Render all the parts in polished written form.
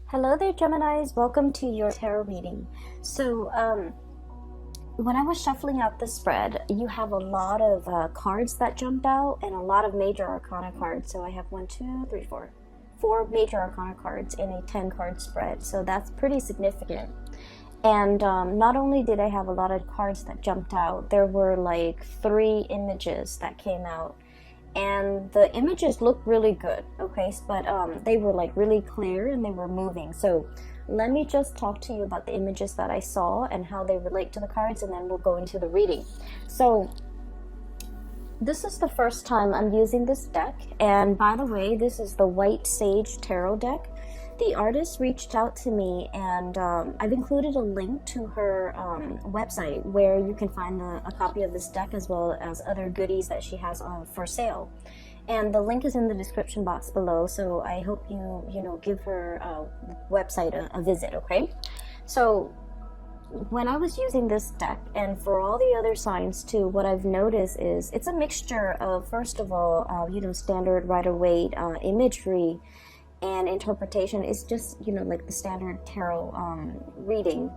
Hello there, Geminis. Welcome to your tarot reading. So, when I was shuffling out the spread, you have a lot of cards that jumped out and a lot of major arcana cards. So I have four major arcana cards in a 10-card spread. So that's pretty significant. And not only did I have a lot of cards that jumped out, there were like 3 images that came out. And the images looked really good, okay, but they were like really clear and they were moving. So let me just talk to you about the images that I saw and how they relate to the cards, and then we'll go into the reading. So this is the first time I'm using this deck, and by the way, this is the White Sage Tarot deck. The artist reached out to me, and I've included a link to her website where you can find a copy of this deck as well as other goodies that she has for sale. And the link is in the description box below, so I hope you give her website a visit, okay? So when I was using this deck, and for all the other signs too, what I've noticed is it's a mixture of, first of all, standard Rider-Waite imagery and interpretation. Is just like the standard tarot reading,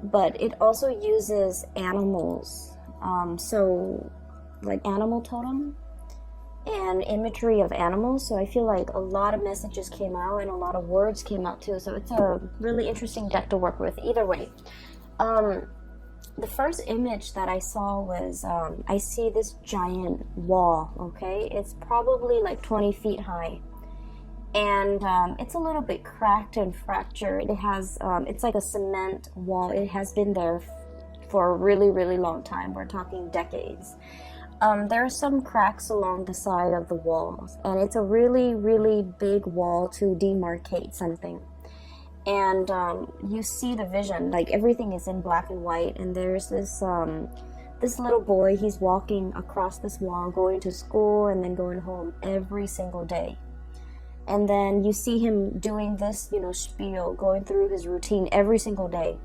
but it also uses animals, so like animal totem and imagery of animals. So I feel like a lot of messages came out and a lot of words came out too, so it's a really interesting deck to work with either way. The first image that I saw was I see this giant wall, okay? It's probably like 20 feet high, and it's a little bit cracked and fractured. It has it's like a cement wall. It has been there for a really long time. We're talking decades. There are some cracks along the side of the walls, and it's a really big wall to demarcate something. And you see the vision, like everything is in black and white, and there's this little boy. He's walking across this wall, going to school and then going home every single day. And then you see him doing this, spiel, going through his routine every single day.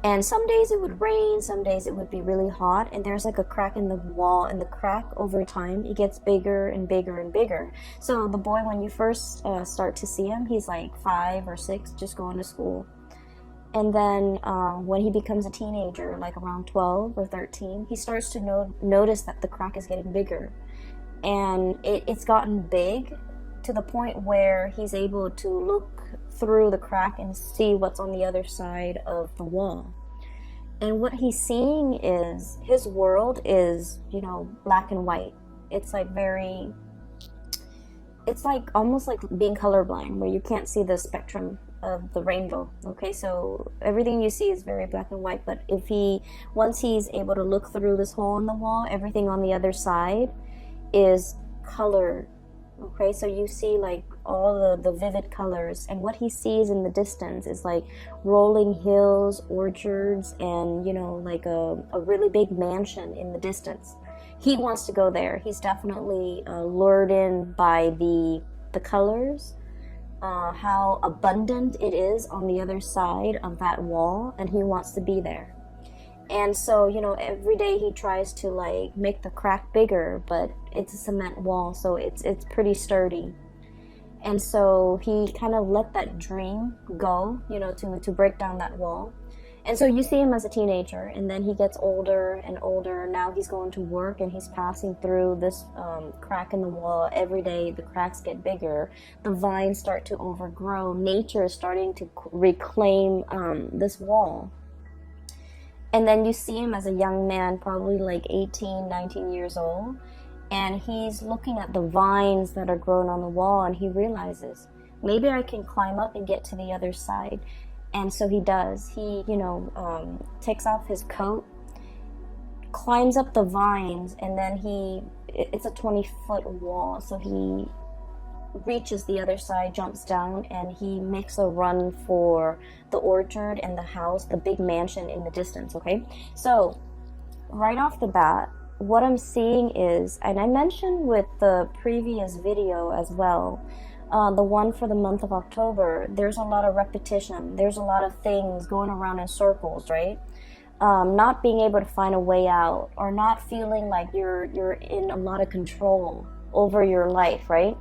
And some days it would rain, some days it would be really hot, and there's like a crack in the wall, and the crack over time, it gets bigger and bigger and bigger. So the boy, when you first start to see him, he's like 5 or 6, just going to school. And then when he becomes a teenager, like around 12 or 13, he starts to notice that the crack is getting bigger. And it's gotten big to the point where he's able to look through the crack and see what's on the other side of the wall. And what he's seeing is his world is, black and white. It's like almost like being colorblind, where you can't see the spectrum of the rainbow. Okay, so everything you see is very black and white, but once he's able to look through this hole in the wall, everything on the other side is colored. Okay, so you see like all the vivid colors, and what he sees in the distance is like rolling hills, orchards, and like a really big mansion in the distance. He wants to go there. He's definitely lured in by the colors, how abundant it is on the other side of that wall, and he wants to be there. And so, every day he tries to like make the crack bigger, but it's a cement wall, so it's pretty sturdy. And so he kind of let that dream go, to break down that wall. And so you see him as a teenager, and then he gets older and older. Now he's going to work, and he's passing through this crack in the wall every day. The cracks get bigger. The vines start to overgrow. Nature is starting to reclaim this wall. And then you see him as a young man, probably like 18, 19 years old, and he's looking at the vines that are growing on the wall, and he realizes, maybe I can climb up and get to the other side. And so he does. He, takes off his coat, climbs up the vines, and then it's a 20-foot wall, so he reaches the other side, jumps down, and he makes a run for the orchard and the house, the big mansion in the distance. Okay, so right off the bat, what I'm seeing is, and I mentioned with the previous video as well, the one for the month of October, there's a lot of repetition. There's a lot of things going around in circles, right? Not being able to find a way out, or not feeling like you're in a lot of control over your life, right?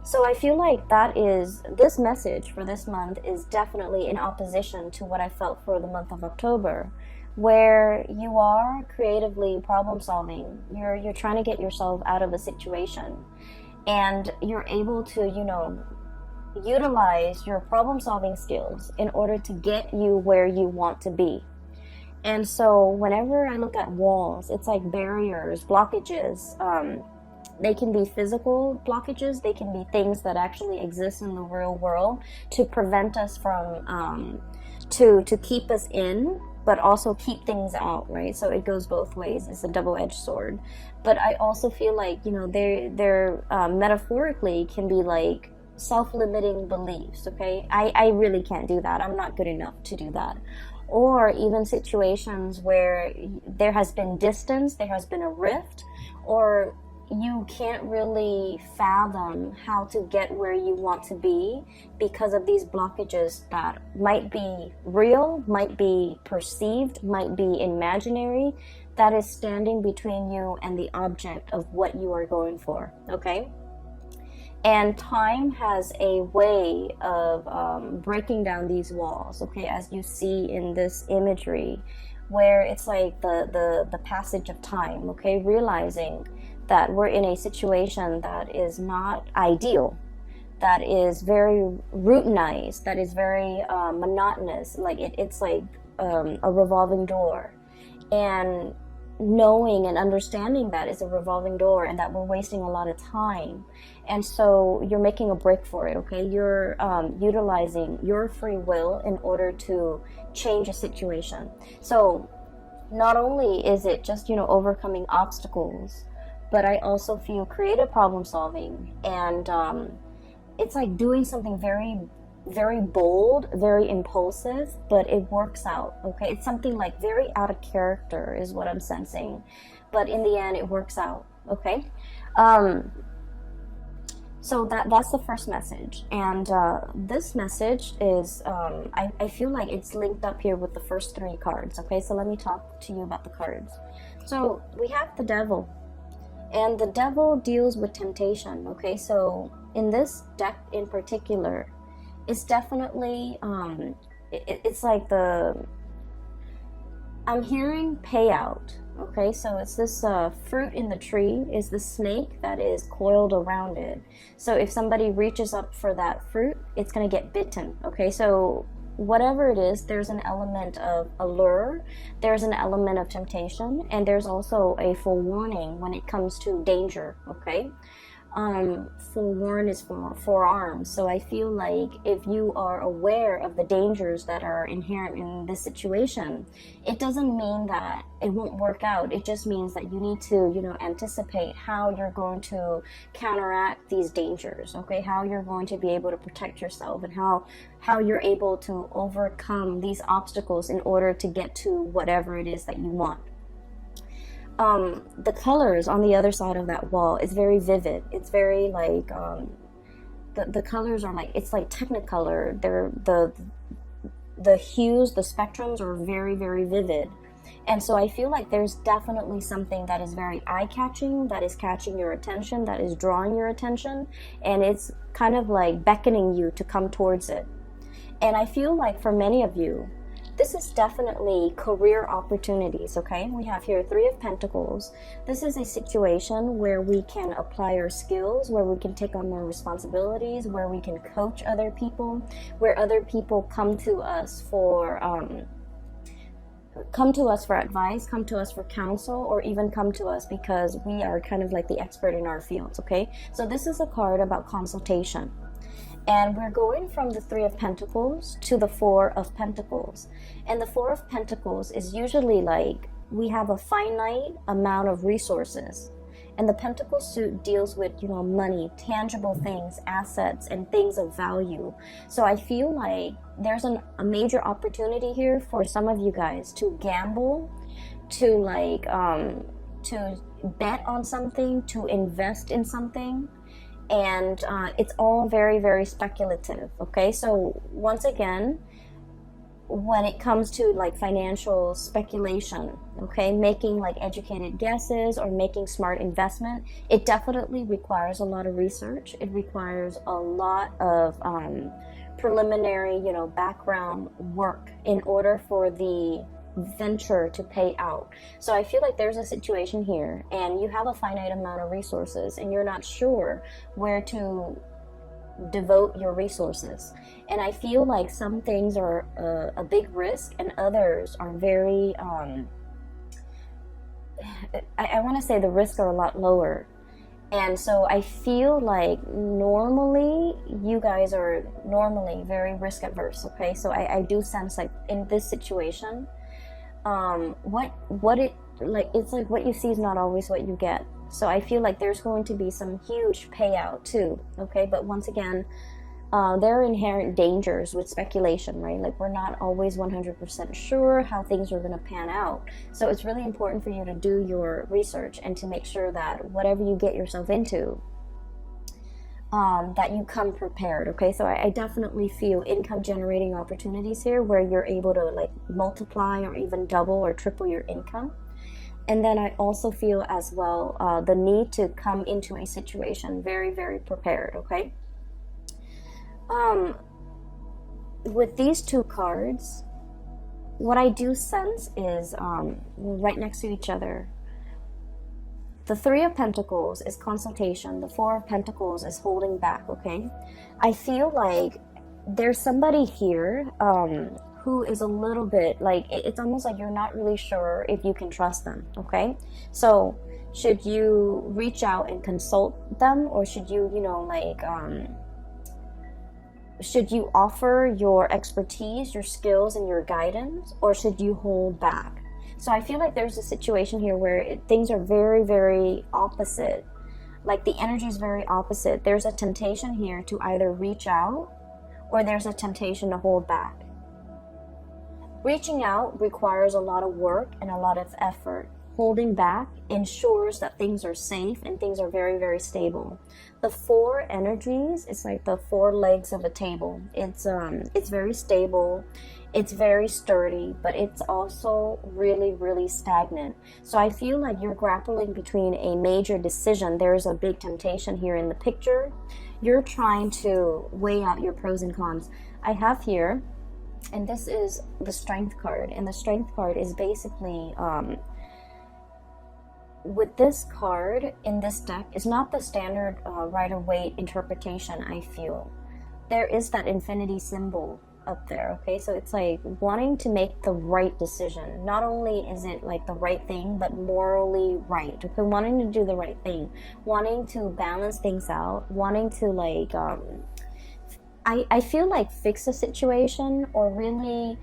So I feel like this message for this month is definitely in opposition to what I felt for the month of October, where you are creatively problem solving. You're trying to get yourself out of a situation, and you're able to, utilize your problem solving skills in order to get you where you want to be. And so whenever I look at walls, it's like barriers, blockages. They can be physical blockages. They can be things that actually exist in the real world to prevent us from, to keep us in, but also keep things out, right? So it goes both ways. It's a double-edged sword. But I also feel like, they're metaphorically can be like self-limiting beliefs, okay? I really can't do that. I'm not good enough to do that. Or even situations where there has been distance, there has been a rift, or you can't really fathom how to get where you want to be because of these blockages that might be real, might be perceived, might be imaginary, that is standing between you and the object of what you are going for, okay? And time has a way of breaking down these walls, okay, as you see in this imagery, where it's like the passage of time, okay, realizing that we're in a situation that is not ideal, that is very routinized, that is very monotonous, like it's like a revolving door. And knowing and understanding that it's a revolving door and that we're wasting a lot of time. And so you're making a break for it, okay? You're utilizing your free will in order to change a situation. So not only is it just, overcoming obstacles, but I also feel creative problem solving. And it's like doing something very, very bold, very impulsive, but it works out, okay? It's something like very out of character is what I'm sensing. But in the end, it works out, okay? So that's the first message. And this message is, I feel like it's linked up here with the first three cards, okay? So let me talk to you about the cards. So we have the Devil. And the Devil deals with temptation, okay? So in this deck in particular, it's definitely, it's like I'm hearing payout, okay? So it's this fruit in the tree is the snake that is coiled around it. So if somebody reaches up for that fruit, it's going to get bitten, okay? So whatever it is, there's an element of allure, there's an element of temptation, and there's also a forewarning when it comes to danger, okay? Forewarn is forearmed. So I feel like if you are aware of the dangers that are inherent in this situation, it doesn't mean that it won't work out. It just means that you need to, anticipate how you're going to counteract these dangers, okay? How you're going to be able to protect yourself and how you're able to overcome these obstacles in order to get to whatever it is that you want. The colors on the other side of that wall is very vivid. It's very like the colors are like, it's like Technicolor. They're the hues, the spectrums are very, very vivid. And so I feel like there's definitely something that is very eye-catching, that is catching your attention, that is drawing your attention, and it's kind of like beckoning you to come towards it. And I feel like for many of you, this is definitely career opportunities, okay? We have here Three of Pentacles. This is a situation where we can apply our skills, where we can take on more responsibilities, where we can coach other people, where other people come to us for advice, come to us for counsel, or even come to us because we are kind of like the expert in our fields, okay? So this is a card about consultation. And we're going from the Three of Pentacles to the Four of Pentacles. And the Four of Pentacles is usually like we have a finite amount of resources. And the Pentacle suit deals with, money, tangible things, assets, and things of value. So I feel like there's a major opportunity here for some of you guys to gamble, to to bet on something, to invest in something. And it's all very, very speculative, okay? So once again, when it comes to like financial speculation, okay, making like educated guesses or making smart investment, it definitely requires a lot of research. It requires a lot of preliminary, you know, background work in order for the venture to pay out. So I feel like there's a situation here and you have a finite amount of resources and you're not sure where to devote your resources. And I feel like some things are a big risk and others are very I want to say the risks are a lot lower. And so I feel like normally you guys are normally very risk adverse, okay? So I do sense like in this situation, what it like, it's like what you see is not always what you get. So I feel like there's going to be some huge payout too, okay? But once again, there are inherent dangers with speculation, right? Like we're not always 100% sure how things are going to pan out. So it's really important for you to do your research and to make sure that whatever you get yourself into, that you come prepared, okay? So I definitely feel income generating opportunities here where you're able to like multiply or even double or triple your income. And then I also feel as well the need to come into a situation very, very prepared, okay? With these two cards, what I do sense is right next to each other. The Three of Pentacles is consultation. The Four of Pentacles is holding back, okay? I feel like there's somebody here who is a little bit like, it's almost like you're not really sure if you can trust them, okay? So should you reach out and consult them, or should you, you know, like, should you offer your expertise, your skills, and your guidance, or should you hold back? So I feel like there's a situation here where things are very, very opposite. Like the energy is very opposite. There's a temptation here to either reach out, or there's a temptation to hold back. Reaching out requires a lot of work and a lot of effort. Holding back ensures that things are safe and things are very, very stable. The four energies, it's like the four legs of a table. It's very stable, it's very sturdy, but it's also really, really stagnant. So I feel like you're grappling between a major decision. There's a big temptation here in the picture. You're trying to weigh out your pros and cons. I have here, and this is the Strength card, and the Strength card is basically with this card in this deck is not the standard Rider-Waite interpretation. I feel there is that infinity symbol up there, okay? So it's like wanting to make the right decision. Not only is it like the right thing, but morally right, okay? Wanting to do the right thing, wanting to balance things out, wanting to like I feel like fix a situation or really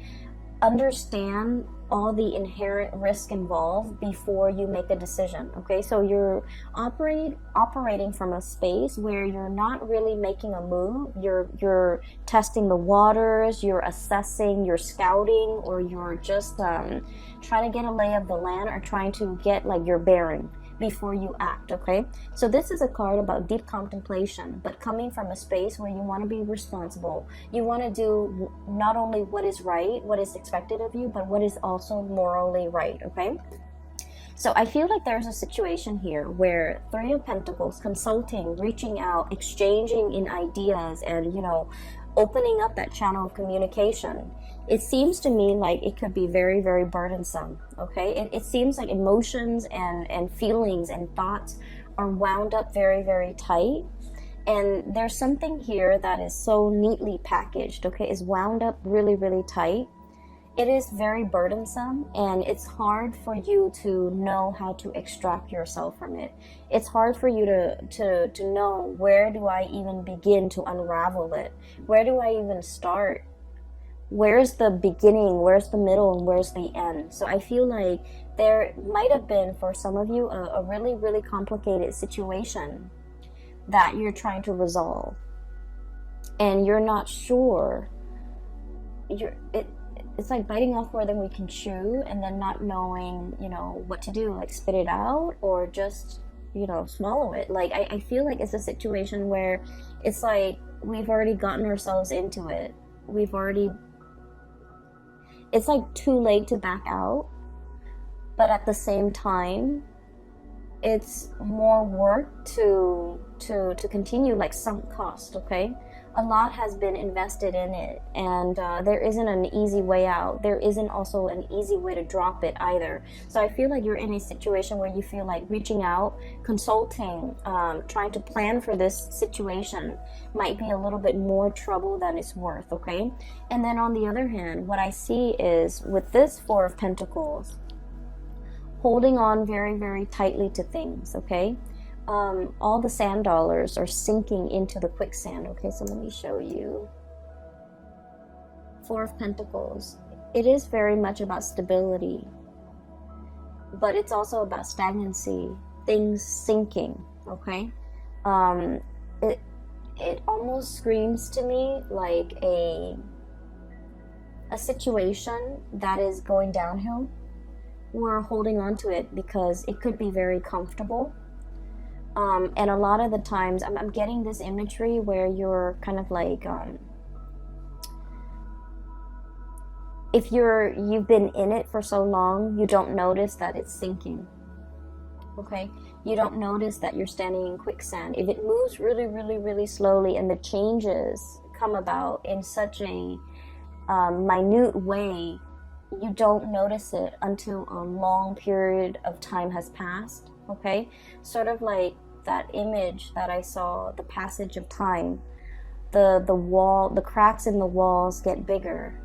understand all the inherent risk involved before you make a decision, okay? So you're operating from a space where you're not really making a move. You're testing the waters, you're assessing, you're scouting, or you're just trying to get a lay of the land, or trying to get like your bearing before you act, okay? So this is a card about deep contemplation, but coming from a space where you want to be responsible. You want to do not only what is right, what is expected of you, but what is also morally right, okay? So I feel like there's a situation here where Three of Pentacles, consulting, reaching out, exchanging in ideas, and, you know, opening up that channel of communication. It seems to me like it could be very, very burdensome, okay? It seems like emotions and feelings and thoughts are wound up very, very tight. And there's something here that is so neatly packaged, okay? Is wound up really, really tight. It is very burdensome, and it's hard for you to know how to extract yourself from it. It's hard for you to know, where do I even begin to unravel it? Where do I even start? Where's the beginning, where's the middle, and where's the end? So I feel like there might have been, for some of you, a really, really complicated situation that you're trying to resolve. And you're not sure. It's like biting off more than we can chew, and then not knowing, you know, what to do, like spit it out or just, you know, swallow it. Like, I feel like it's a situation where it's like we've already gotten ourselves into it. We've already it's like too late to back out, but at the same time, it's more work to continue, like sunk cost. Okay, a lot has been invested in it, and there isn't an easy way out. There isn't also an easy way to drop it either. So I feel like you're in a situation where you feel like reaching out, consulting, trying to plan for this situation might be a little bit more trouble than it's worth. Okay, and then on the other hand, what I see is with this Four of Pentacles, holding on very, very tightly to things. Okay, all the sand dollars are sinking into the quicksand. Okay, so let me show you. Four of Pentacles. It is very much about stability, but it's also about stagnancy, things sinking. Okay, it almost screams to me like a situation that is going downhill. We're holding on to it because it could be very comfortable. And a lot of the times I'm getting this imagery where you're kind of like, if you've been in it for so long, you don't notice that it's sinking. Okay, you don't notice that you're standing in quicksand. If it moves really, really, really slowly and the changes come about in such a minute way, you don't notice it until a long period of time has passed. Okay, sort of like that image that I saw, the passage of time. The cracks in the walls get bigger.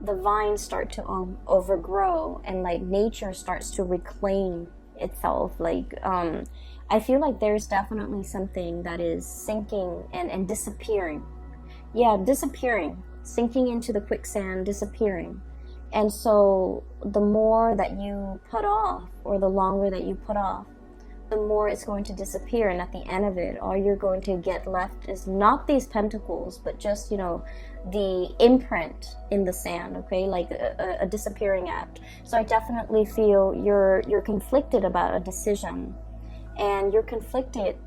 The vines start to overgrow, and like nature starts to reclaim itself. Like I feel like there's definitely something that is sinking and disappearing. Yeah, disappearing, sinking into the quicksand, disappearing. And so the more that you put off, or the longer that you put off, the more it's going to disappear. And at the end of it, all you're going to get left is not these pentacles, but just, you know, the imprint in the sand. Okay, like a disappearing act. So I definitely feel you're conflicted about a decision, and you're conflicted,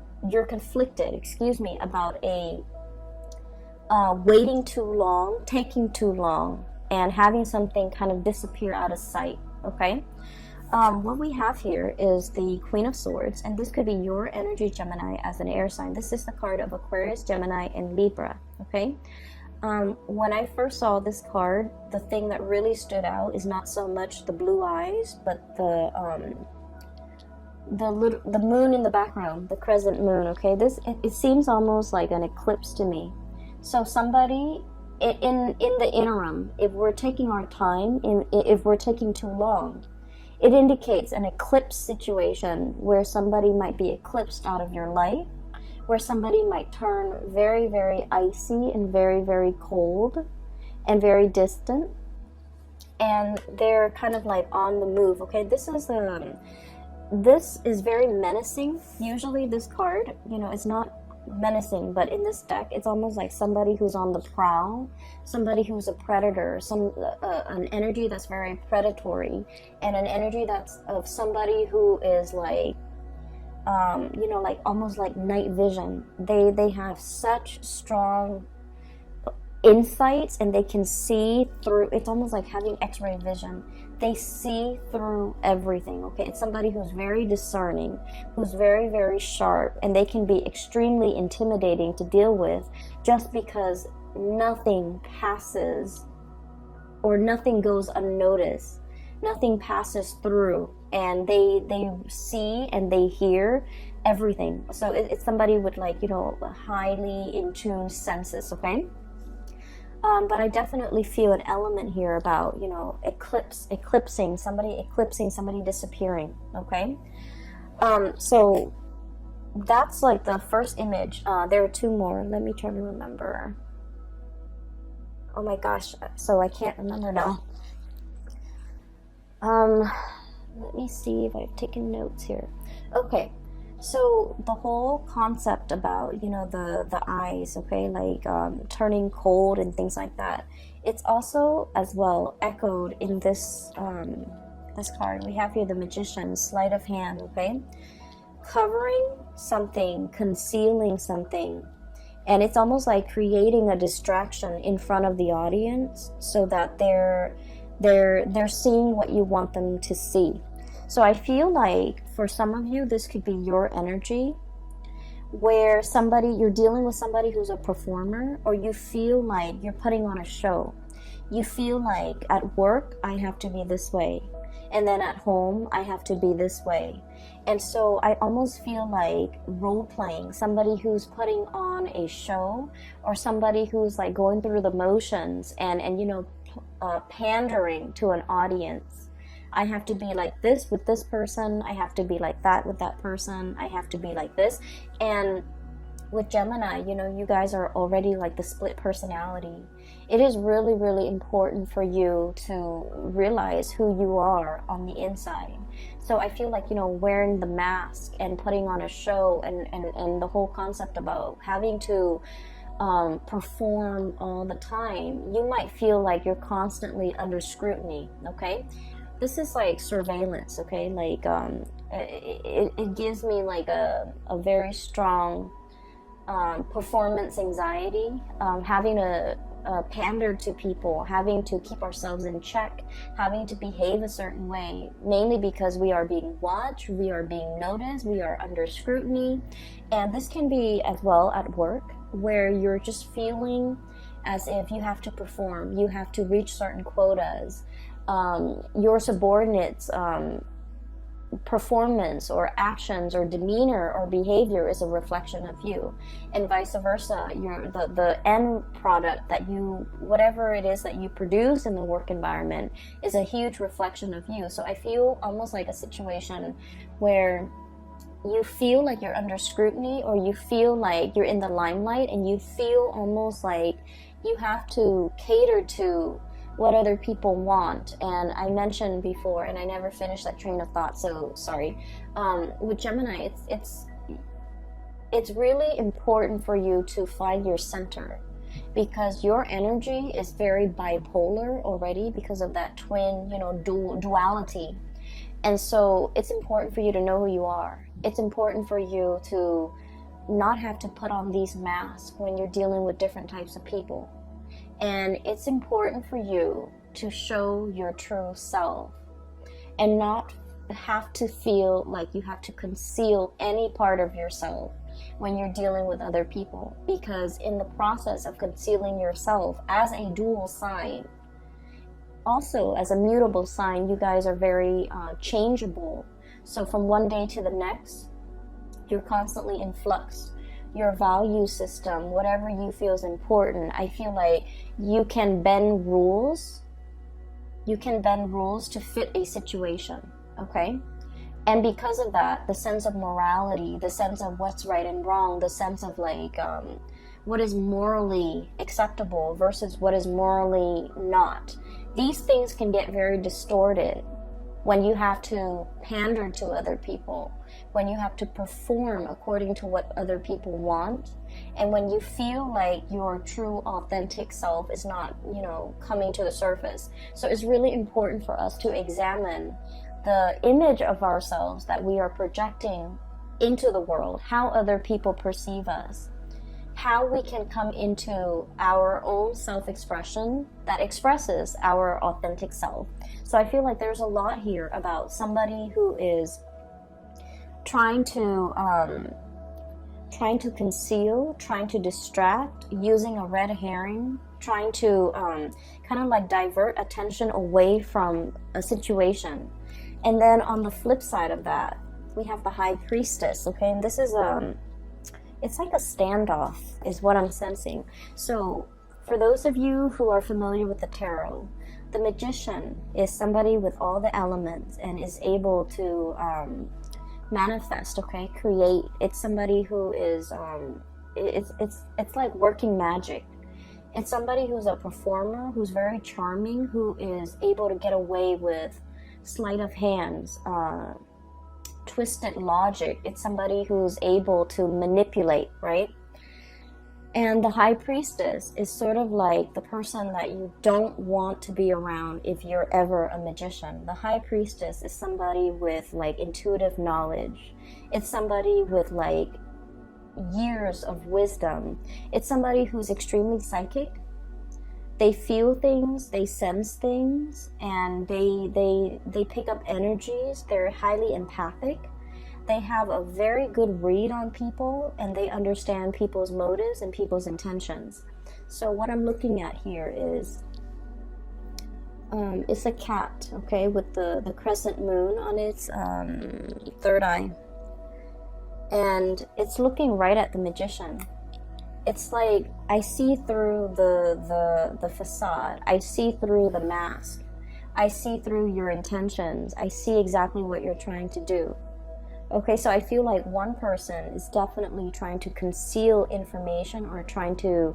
excuse me, about a waiting too long, taking too long, and having something kind of disappear out of sight. Okay, what we have here is the Queen of Swords, and this could be your energy, Gemini, as an air sign. This is the card of Aquarius, Gemini, and Libra. Okay, when I first saw this card, the thing that really stood out is not so much the blue eyes, but the moon in the background, the crescent moon. Okay, it seems almost like an eclipse to me. So somebody in the interim, if we're taking our time, if we're taking too long, it indicates an eclipse situation where somebody might be eclipsed out of your life, where somebody might turn very, very icy and very, very cold and very distant, and they're kind of like on the move. Okay, this is very menacing. Usually this card, you know, it's not menacing, but in this deck it's almost like somebody who's on the prowl, somebody who's a predator, an energy that's very predatory, and an energy that's of somebody who is like you know, like almost like night vision. They have such strong insights, and they can see through. It's almost like having x-ray vision. They see through everything. Okay, it's somebody who's very discerning, who's very, very sharp, and they can be extremely intimidating to deal with, just because nothing passes or nothing goes unnoticed. Nothing passes through, and they see and they hear everything. So it's somebody with, like, you know, highly in tune senses. Okay. But I definitely feel an element here about, you know, eclipsing somebody, disappearing. Okay, so that's like the first image. There are two more. Let me try to remember. Oh my gosh, so I can't remember now. Let me see if I've taken notes here. Okay. So the whole concept about, you know, the eyes, okay, like turning cold and things like that, it's also as well echoed in this this card. We have here the Magician, sleight of hand. Okay, covering something, concealing something, And it's almost like creating a distraction in front of the audience so that they're seeing what you want them to see. So I feel like for some of you, this could be your energy, where you're dealing with somebody who's a performer, or you feel like you're putting on a show. You feel like at work, I have to be this way, and then at home, I have to be this way. And so I almost feel like role playing, somebody who's putting on a show, or somebody who's like going through the motions and pandering to an audience. I have to be like this with this person. I have to be like that with that person. I have to be like this. And with Gemini, you guys are already like the split personality. It is really, really important for you to realize who you are on the inside. So I feel like, wearing the mask and putting on a show and the whole concept about having to perform all the time, you might feel like you're constantly under scrutiny, okay? This is like surveillance, okay? Like it gives me like a very strong performance anxiety, having to pander to people, having to keep ourselves in check, having to behave a certain way, mainly because we are being watched, we are being noticed, we are under scrutiny. And this can be as well at work, where you're just feeling as if you have to perform, you have to reach certain quotas. Your subordinates' performance or actions or demeanor or behavior is a reflection of you, and vice versa. The end product that whatever it is that you produce in the work environment is a huge reflection of you. So I feel almost like a situation where you feel like you're under scrutiny, or you feel like you're in the limelight, and you feel almost like you have to cater to what other people want. And I mentioned before, and I never finished that train of thought, so sorry. With Gemini, it's really important for you to find your center, because your energy is very bipolar already because of that twin, duality. And so it's important for you to know who you are. It's important for you to not have to put on these masks when you're dealing with different types of people. And it's important for you to show your true self and not have to feel like you have to conceal any part of yourself when you're dealing with other people. Because in the process of concealing yourself as a dual sign, also as a mutable sign, you guys are very changeable. So from one day to the next, you're constantly in flux. Your value system, whatever you feel is important, I feel like you can bend rules. You can bend rules to fit a situation, okay? And because of that, the sense of morality, the sense of what's right and wrong, the sense of like what is morally acceptable versus what is morally not, these things can get very distorted when you have to pander to other people, when you have to perform according to what other people want, and when you feel like your true authentic self is not, coming to the surface. So it's really important for us to examine the image of ourselves that we are projecting into the world, how other people perceive us, how we can come into our own self-expression that expresses our authentic self. So I feel like there's a lot here about somebody who is trying to conceal, trying to distract, using a red herring, trying to kind of like divert attention away from a situation. And then on the flip side of that, we have the High Priestess, okay? And this is it's like a standoff is what I'm sensing. So for those of you who are familiar with the tarot, the Magician is somebody with all the elements and is able to manifest, okay, create. It's somebody who is it's like working magic. It's somebody who's a performer, who's very charming, who is able to get away with sleight of hands, twisted logic. It's somebody who's able to manipulate, right? And the High Priestess is sort of like the person that you don't want to be around if you're ever a magician. The High Priestess is somebody with like intuitive knowledge. It's somebody with like years of wisdom. It's somebody who's extremely psychic. They feel things, they sense things, and they pick up energies. They're highly empathic. They have a very good read on people, and they understand people's motives and people's intentions. So what I'm looking at here is it's a cat, okay, with the crescent moon on its third eye, and it's looking right at the magician. It's like I see through the facade. I see through the mask. I see through your intentions. I see exactly what you're trying to do. Okay, so I feel like one person is definitely trying to conceal information, or trying to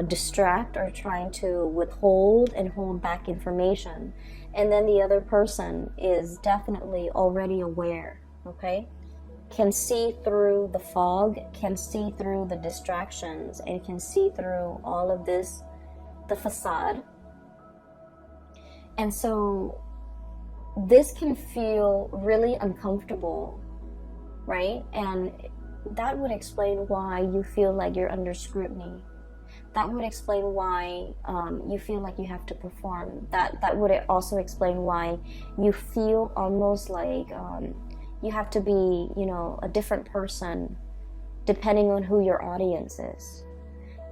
distract, or trying to withhold and hold back information. And then the other person is definitely already aware, okay? Can see through the fog, can see through the distractions, and can see through all of this, the facade. And so this can feel really uncomfortable, right? And that would explain why you feel like you're under scrutiny. That would explain why you feel like you have to perform. That would also explain why you feel almost like you have to be, you know, a different person depending on who your audience is.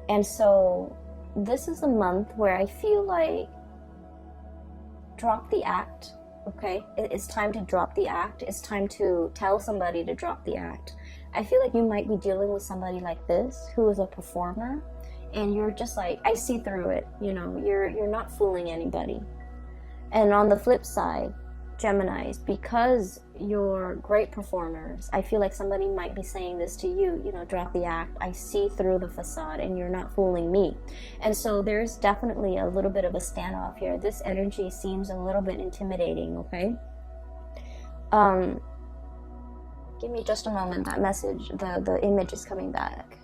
And so this is a month where I feel like drop the act, okay? It's time to drop the act. It's time to tell somebody to drop the act. I feel like you might be dealing with somebody like this who is a performer, and you're just like, I see through it, you know, you're not fooling anybody. And on the flip side, Geminis, because you're great performers, I feel like somebody might be saying this to you, you know, drop the act. I see through the facade and you're not fooling me. And so there's definitely a little bit of a standoff here. This energy seems a little bit intimidating, okay? Give me just a moment. That message, the image is coming back.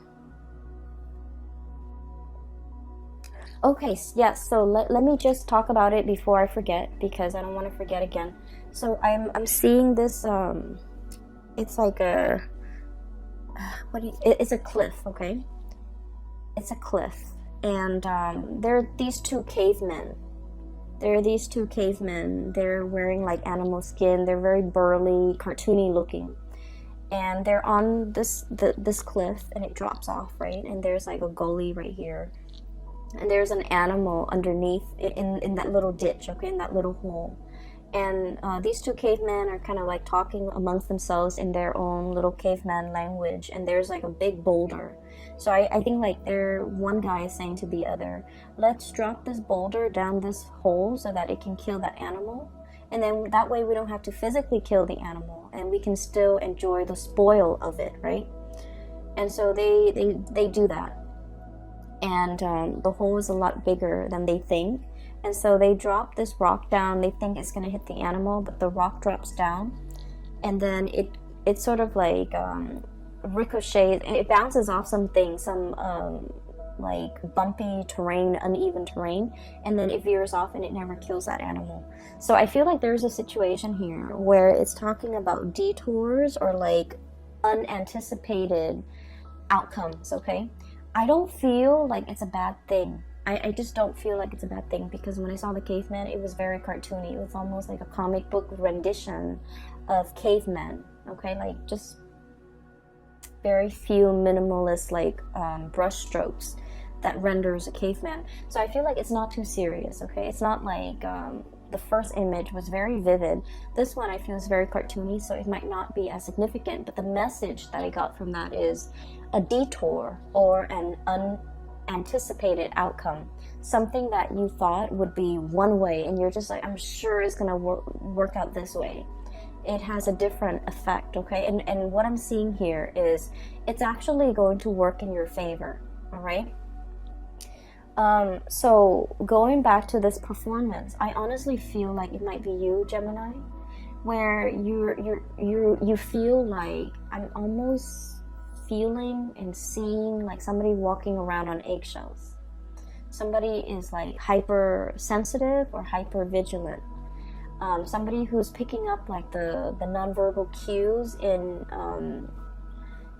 Okay, yes, so let me just talk about it before I forget, because I don't want to forget again. So I'm seeing this, it's like a, it's a cliff, okay? It's a cliff, and there are these two cavemen. They're wearing like animal skin. They're very burly, cartoony looking. And they're on this cliff, and it drops off, right? And there's like a gully right here. And there's an animal underneath in that little ditch, okay, in that little hole. And these two cavemen are kind of like talking amongst themselves in their own little caveman language. And there's like a big boulder. So I think like one guy is saying to the other, let's drop this boulder down this hole so that it can kill that animal. And then that way we don't have to physically kill the animal, and we can still enjoy the spoil of it, right? And so they do that. And the hole is a lot bigger than they think. And so they drop this rock down. They think it's going to hit the animal, but the rock drops down. And then it sort of like ricochets, and it bounces off something, some like bumpy terrain, uneven terrain. And then it veers off, and it never kills that animal. So I feel like there's a situation here where it's talking about detours or like unanticipated outcomes, okay? I don't feel like it's a bad thing. I just don't feel like it's a bad thing, because when I saw the caveman, it was very cartoony. It was almost like a comic book rendition of cavemen, okay? Like just very few minimalist like brush strokes that renders a caveman. So I feel like it's not too serious, okay? It's not like the first image was very vivid. This one I feel is very cartoony, so it might not be as significant, but the message that I got from that is a detour or an unanticipated outcome. Something that you thought would be one way, and you're just like, I'm sure it's gonna work out this way. It has a different effect, okay? And what I'm seeing here is it's actually going to work in your favor, all right? So going back to this performance, I honestly feel like it might be you, Gemini, where you feel like I'm almost feeling and seeing like somebody walking around on eggshells. Somebody is like hypersensitive or hyper vigilant. Somebody who's picking up like the nonverbal cues in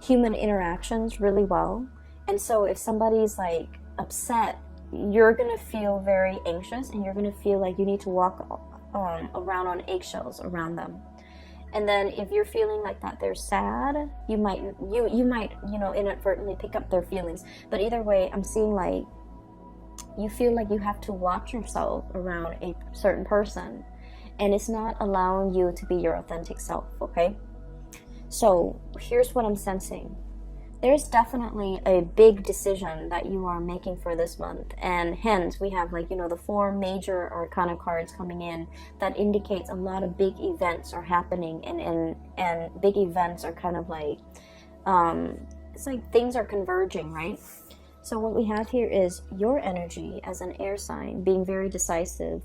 human interactions really well. And so if somebody's like upset, you're gonna feel very anxious, and you're gonna feel like you need to walk around on eggshells around them. And then if you're feeling like that they're sad, you might inadvertently pick up their feelings. But either way, I'm seeing like you feel like you have to watch yourself around a certain person, and it's not allowing you to be your authentic self. Okay, so here's what I'm sensing. There's definitely a big decision that you are making for this month, and hence we have like, the 4 major arcana cards coming in that indicates a lot of big events are happening, and big events are kind of like, it's like things are converging, right? So what we have here is your energy as an air sign being very decisive.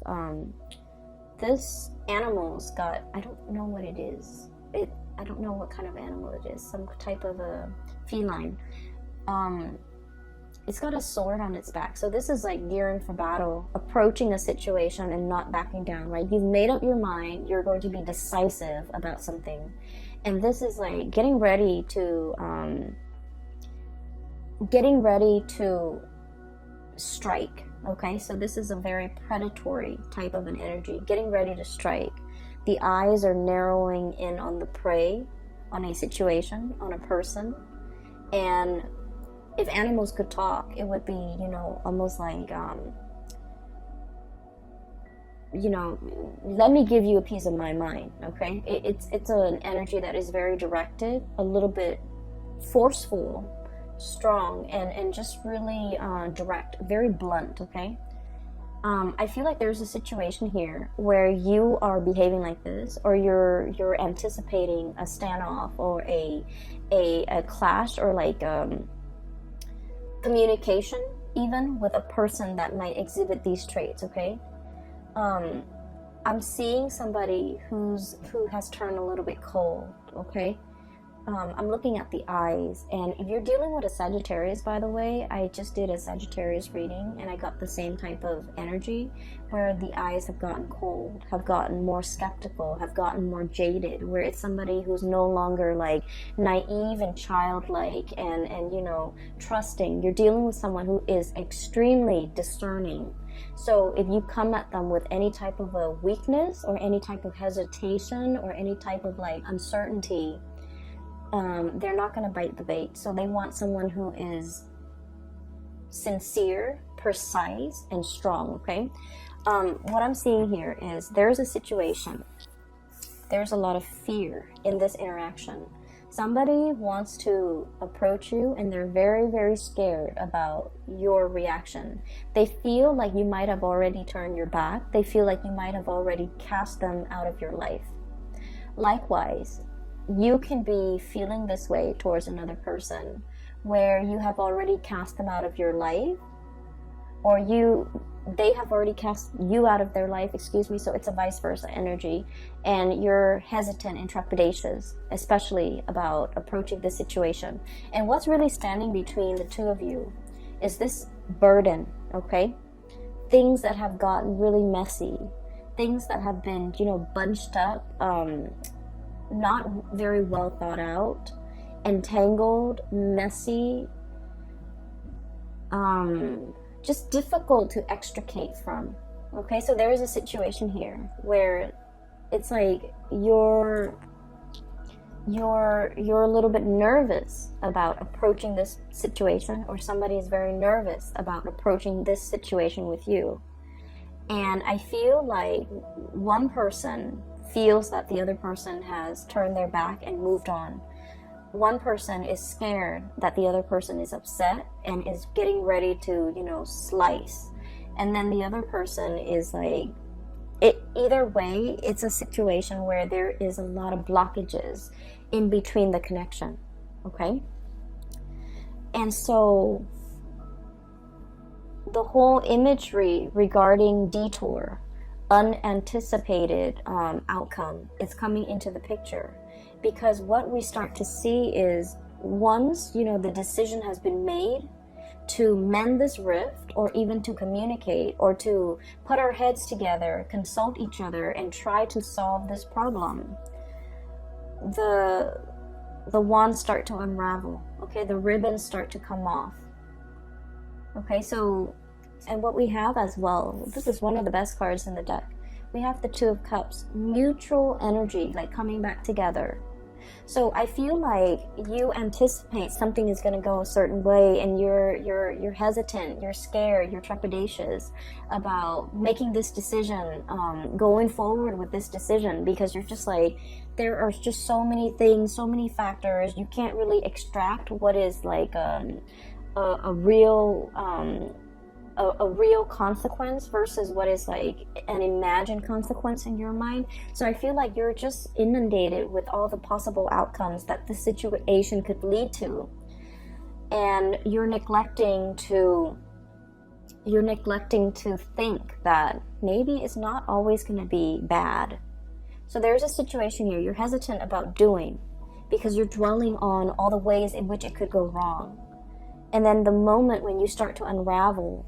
This animal's got, I don't know what it is. I don't know what kind of animal it is. Some type of a feline. It's got a sword on its back. So this is like gearing for battle, approaching a situation and not backing down, right? You've made up your mind. You're going to be decisive about something. And this is like getting ready to strike. Okay, so this is a very predatory type of an energy. Getting ready to strike. The eyes are narrowing in on the prey, on a situation, on a person. And if animals could talk, it would be, almost like, let me give you a piece of my mind, okay? It's an energy that is very directed, a little bit forceful, strong, and just really direct, very blunt, okay? I feel like there's a situation here where you are behaving like this, or you're anticipating a standoff or a clash, or like communication even with a person that might exhibit these traits. Okay, I'm seeing somebody who has turned a little bit cold. Okay. I'm looking at the eyes, and if you're dealing with a Sagittarius, by the way, I just did a Sagittarius reading, and I got the same type of energy, where the eyes have gotten cold, have gotten more skeptical, have gotten more jaded, where it's somebody who's no longer like naive and childlike and trusting. You're dealing with someone who is extremely discerning. So if you come at them with any type of a weakness, or any type of hesitation, or any type of like uncertainty, they're not going to bite the bait. So they want someone who is sincere, precise, and strong. Okay, what I'm seeing here is there's a situation, there's a lot of fear in this interaction. Somebody wants to approach you, and they're very, very scared about your reaction. They feel like you might have already turned your back. They feel like you might have already cast them out of your life. Likewise, you can be feeling this way towards another person, where you have already cast them out of your life, or they have already cast you out of their life, so it's a vice versa energy, and you're hesitant and trepidatious, especially about approaching this situation. And what's really standing between the two of you is this burden, okay? Things that have gotten really messy, things that have been, bunched up, not very well thought out, entangled, messy, just difficult to extricate from. Okay, so there is a situation here where it's like you're a little bit nervous about approaching this situation, or somebody is very nervous about approaching this situation with you. And I feel like one person feels that the other person has turned their back and moved on. One person is scared that the other person is upset and is getting ready to, slice. And then the other person is like, either way, it's a situation where there is a lot of blockages in between the connection. Okay? And so the whole imagery regarding detour, unanticipated outcome, is coming into the picture, because what we start to see is once the decision has been made to mend this rift, or even to communicate, or to put our heads together, consult each other, and try to solve this problem, the wands start to unravel, okay? The ribbons start to come off. Okay, so, and what we have as well, this is one of the best cards in the deck. We have the Two of Cups, mutual energy, like coming back together. So I feel like you anticipate something is going to go a certain way, and you're hesitant, you're scared, you're trepidatious about making this decision, going forward with this decision, because you're just like, there are just so many things, so many factors. You can't really extract what is like a real a real consequence versus what is like an imagined consequence in your mind. So I feel like you're just inundated with all the possible outcomes that this situation could lead to, and you're neglecting to think that maybe it's not always going to be bad. So there's a situation here you're hesitant about doing because you're dwelling on all the ways in which it could go wrong. And then the moment when you start to unravel,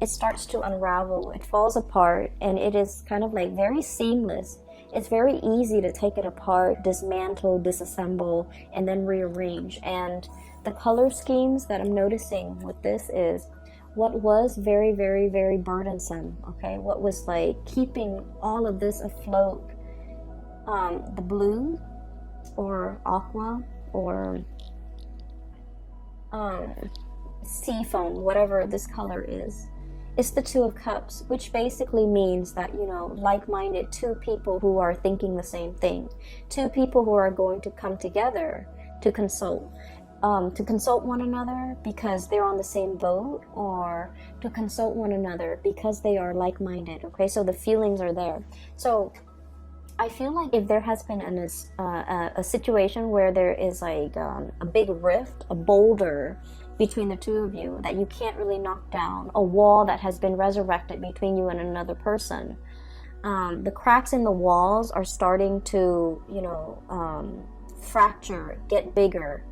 it starts to unravel, it falls apart, and it is kind of like very seamless. It's very easy to take it apart, dismantle, disassemble, and then rearrange. And the color schemes that I'm noticing with this is what was very, very, very burdensome, okay? What was like keeping all of this afloat, the blue or aqua or sea foam, whatever this color is. It's the Two of Cups, which basically means that, you know, like-minded, two people who are thinking the same thing, two people who are going to come together to consult one another because they're on the same boat, or to consult one another because they are like-minded, okay? So the feelings are there. So I feel like if there has been a situation where there is like a big rift, a boulder between the two of you that you can't really knock down, a wall that has been resurrected between you and another person, the cracks in the walls are starting to, you know, fracture, get bigger,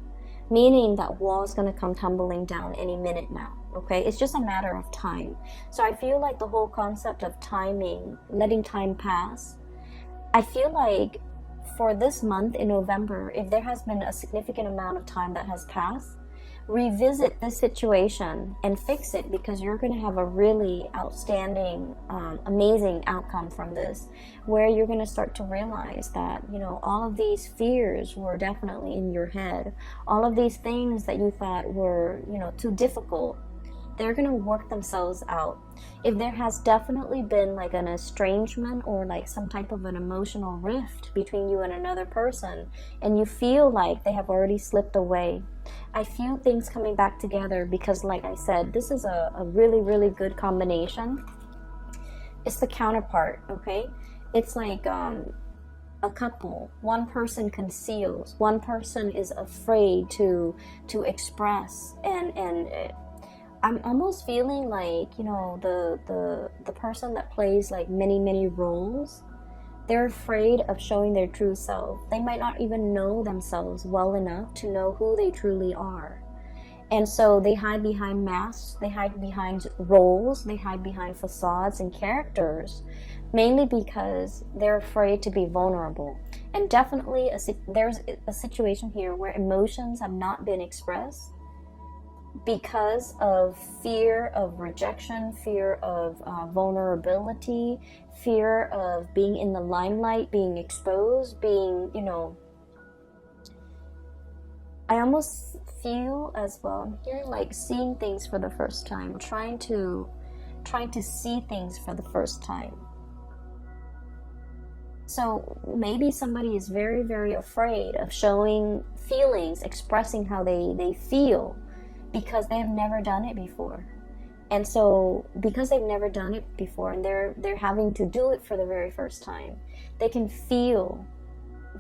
meaning that wall is going to come tumbling down any minute now, okay? It's just a matter of time. So I feel like the whole concept of timing, letting time pass, I feel like for this month in November, if there has been a significant amount of time that has passed, revisit this situation and fix it, because you're going to have a really outstanding, amazing outcome from this, where you're going to start to realize that, you know, all of these fears were definitely in your head. All of these things that you thought were, you know, too difficult, they're going to work themselves out. If there has definitely been like an estrangement or like some type of an emotional rift between you and another person, and you feel like they have already slipped away, I feel things coming back together, because like I said, this is a really, really good combination. It's the counterpart, okay? It's like a couple. One person conceals, one person is afraid to express, and I'm almost feeling like, you know, the person that plays like many roles, they're afraid of showing their true self. They might not even know themselves well enough to know who they truly are. And so they hide behind masks, they hide behind roles, they hide behind facades and characters, mainly because they're afraid to be vulnerable. And definitely there's a situation here where emotions have not been expressed because of fear of rejection, fear of vulnerability, fear of being in the limelight, being exposed, being, you know, I almost feel as well here like seeing things for the first time, trying to see things for the first time. So maybe somebody is very, very afraid of showing feelings, expressing how they feel, because they have never done it before. And so because they've never done it before, and they're having to do it for the very first time, they can feel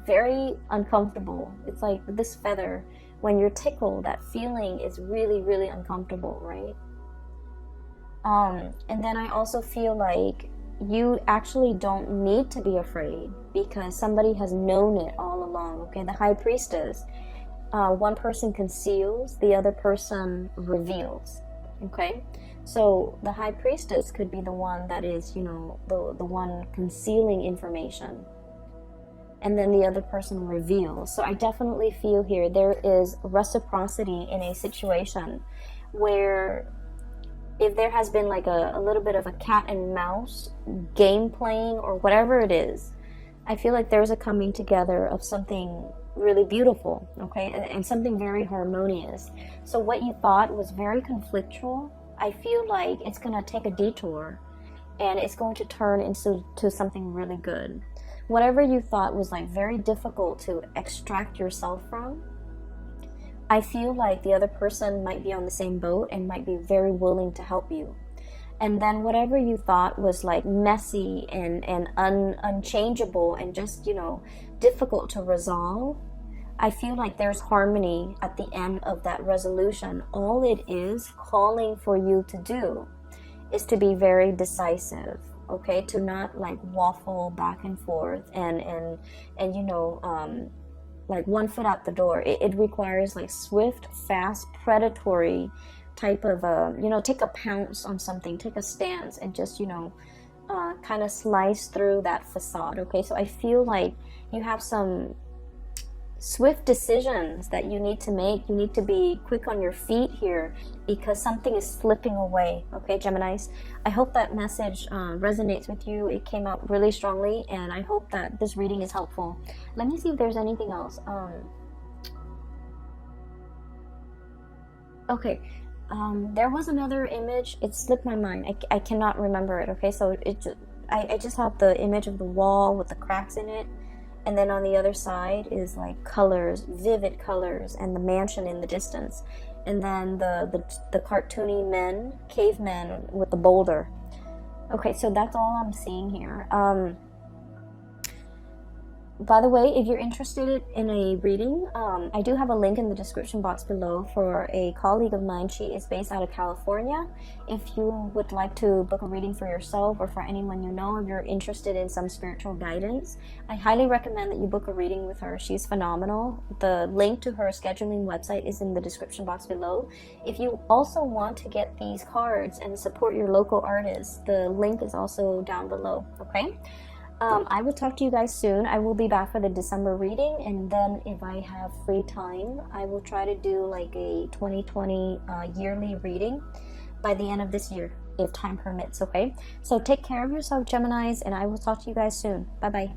very uncomfortable. It's like this feather, when you're tickled, that feeling is really, really uncomfortable, right? And then I also feel like you actually don't need to be afraid, because somebody has known it all along, okay? The High Priestess, one person conceals, the other person reveals, okay? So the High Priestess could be the one that is, you know, the one concealing information. and then the other person reveals. So I definitely feel here there is reciprocity in a situation where if there has been like a little bit of a cat and mouse game playing or whatever it is, I feel like there's a coming together of something really beautiful, okay, and something very harmonious. So what you thought was very conflictual, I feel like it's going to take a detour and it's going to turn into something really good. Whatever you thought was like very difficult to extract yourself from, I feel like the other person might be on the same boat and might be very willing to help you. And then whatever you thought was like messy and unchangeable and just, you know, difficult to resolve, I feel like there's harmony at the end of that resolution. All it is calling for you to do is to be very decisive, okay? To not like waffle back and forth and you know, like one foot out the door. It requires like swift, fast, predatory type of, you know, take a pounce on something, take a stance, and just, you know, kind of slice through that facade, okay? So I feel like you have some swift decisions that you need to make. You need to be quick on your feet here because something is slipping away, okay, Geminis? I hope that message resonates with you. It came out really strongly, and I hope that this reading is helpful. Let me see if there's anything else. Okay. There was another image. It slipped my mind. I cannot remember it, okay? So I just have the image of the wall with the cracks in it. And then on the other side is like colors, vivid colors, and the mansion in the distance. And then the cartoony men, cavemen with the boulder. Okay, so that's all I'm seeing here. By the way, if you're interested in a reading, I do have a link in the description box below for a colleague of mine. She is based out of California. If you would like to book a reading for yourself or for anyone you know, if you're interested in some spiritual guidance, I highly recommend that you book a reading with her. She's phenomenal. The link to her scheduling website is in the description box below. If you also want to get these cards and support your local artists, the link is also down below, okay? I will talk to you guys soon. I will be back for the December reading, and then if I have free time, I will try to do like a 2020 yearly reading by the end of this year, if time permits, okay? So take care of yourself, Geminis, and I will talk to you guys soon. Bye-bye.